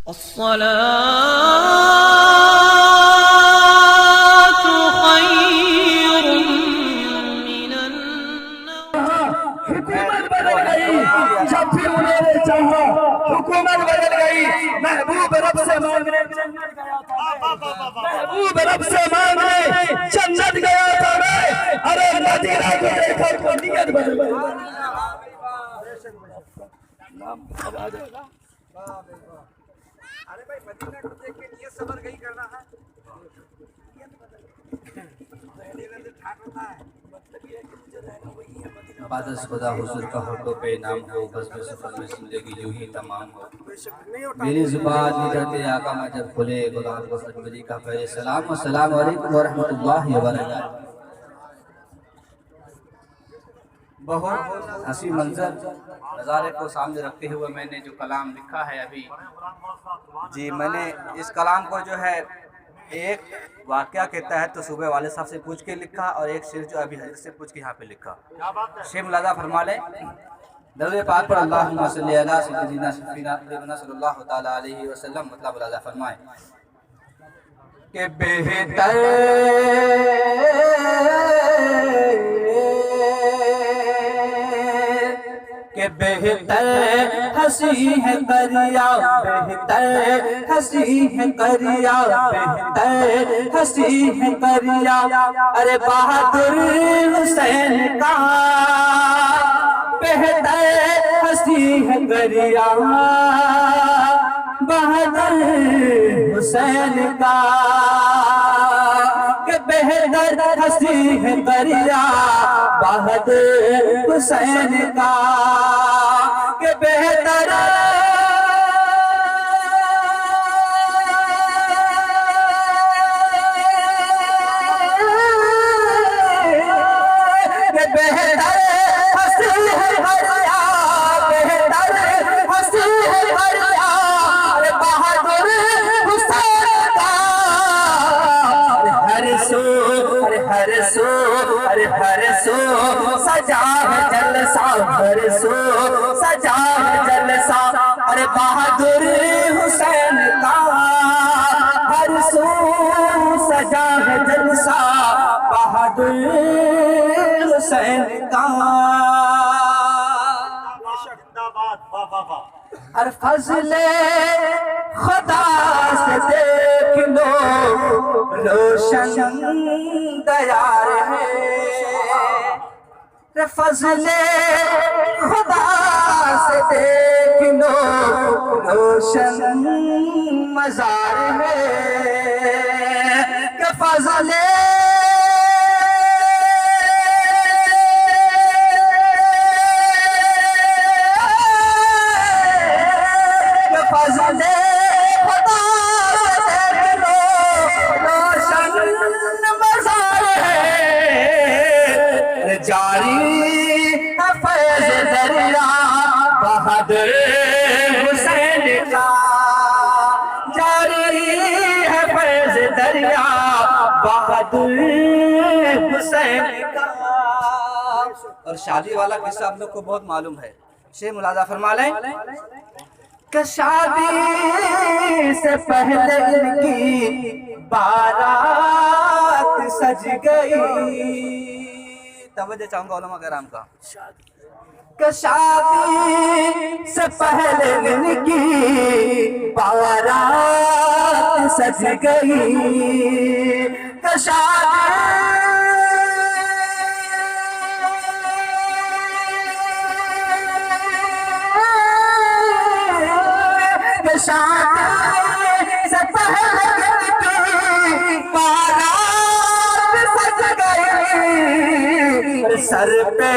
अस्सलातु खैरुम मिनन्नौम। हुकूमत बदल गई जब भी उन्होंने चाहा, हुकूमत बदल गई। महबूब रब से मांगने जन्नत गया था, महबूब रब से मांगने जन्नत गया था मैं। अरे मदीना को देखा तो नियत बदल गई। अरे भाई मदीना को देख के नियत सबर गई करना है। बादस खुदा हुजूर का होठों पे नाम हो, बस में सफर में जिंदगी यूं ही तमाम हो। मेरी जुबान निजाते आका में जब खुले, गुलाम को सजबरी का पहले सलाम। अस्सलामु अलैकुम व रहमतुल्लाहि व बरकातहू। बहुत हंसी मंजर नज़ारे को सामने रखते हुए मैंने जो कलाम लिखा है अभी जी, मैंने इस कलाम को जो है एक वाक़या के तहत तो सुबह वाले साहब से पूछ के लिखा और एक शेर जो अभी हज़रत से पूछ के यहाँ पे लिखा। शेर मुलाज़ा फरमा ले दरूद पाक पर अल्लाहुम्मा सल्ली अला सय्यिदिना शफीना सल्लल्लाहु तआला अलैहि वसल्लम। मतलब मुलाज़ा फरमाए कि बेहतर के बेहतर हंसी है करिया, बेहतर हंसी है करिया, बेहतर हंसी है करिया। अरे बहादुर हुसैन का बेहतर हंसी है करिया, बहादुर हुसैन का के बेहतर हंसी है करिया, बहादुर हुसैन का के बेहतर के बेहतर हंसी है करिया, बेहतर हंसी है करिया, बहादुर हुसैन का। हर सो सजा है जलसा, हर सो सजा है जलसा। अरे बहादुर हुसैन का हर सो सजा है जलसा, बहादुर हुसैन का। हर फजले खुदा से देख लो, रोशन दयार है। फजले खुदा से देख लो, रोशन मजार है। कि फजले फजले खुदा से देख लो, रोशन मजार है। जारी फैज़ दरिया बहादुर हुसैन का, जारी है फैज़ दरिया बहादुर हुसैन का। और शादी वाला किस्सा आप लोग को बहुत मालूम है। शेर मुलाज़ा फरमा लें कि शादी से पहले इनकी बारात सज गई। तवज्जो चाहूंगा उलमा कराम का। कि शादी से पहले इनकी बारात सज गई। कि शादी से पहले इनकी बारात सज गई। सर पे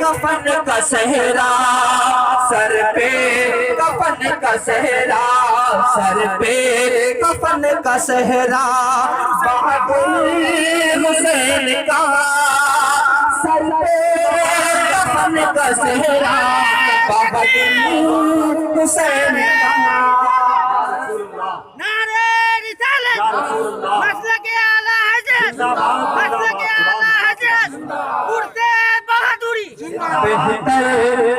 कफन का सेहरा, सर पे कफन का सेहरा, सर पे कफन का सेहरा, बहादुर हुसैन का। सर पे कफन का सेहरा, बहादुर हुसैन का। नारे रिसालत, मसलक आला हज़रत, मसलक आला हज़रत, उड़ते बहादुरी। बेहतर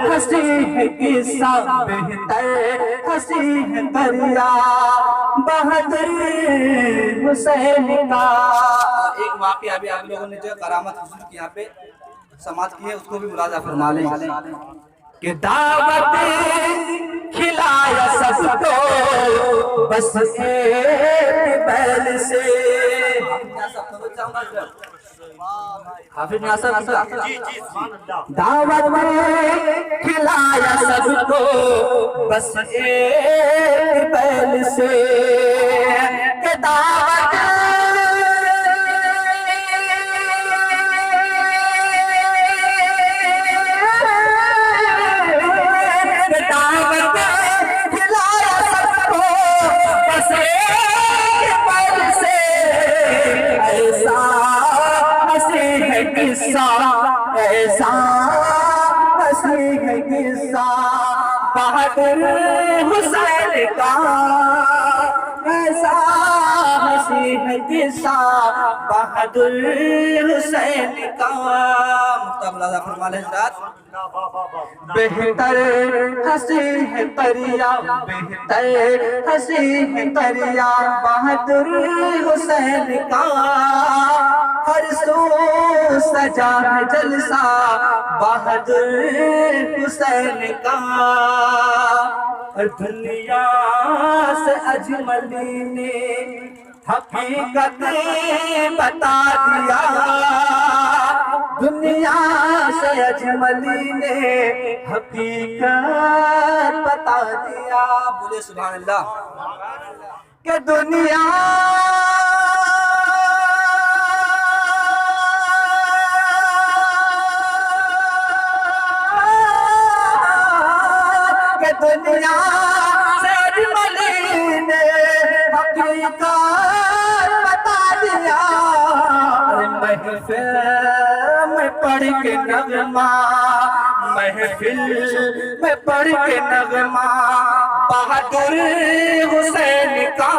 हंसी है किस्सा, बेहतर हंसी है दरिया बहादुर हुसैन का। एक वाकया अभी आप लोगों ने जो करामत हुजूर की यहाँ पे समाप्त की है उसको भी मुलाजा फरमा लें कि दावत खिलाया सबको बस एक बैल से। हाफिज नासर दावत खिलाया सबको बस एक बैल से। कि दावत खिलाया सबको बस एक बैल से। ऐसा हंसी है किस्सा, ऐसा हंसी है किस्सा बहादुर हुसैन का। ऐसा हंसी है किस्सा बहादुर हुसैन का। मुलाजा फरमा लें हज़रात। बेहतर हंसी है दरिया, बेहतर हंसी है दरिया बहादुर हुसैन का। हर सू सजा है जलसा बहादुर हुसैन का। दुनिया से अजमली ने हकीकत बता दिया, दुनिया से अजमली ने हकीकत बता दिया। बोले सुभान अल्लाह। कि दुनिया के दुनिया से अजमली ने हकीकत बता दिया। महफिल में पढ़ के नगमा, महफिल में पढ़ के नगमा बहादुर हुसैन का।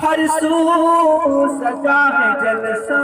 हर सू सजा है जलसा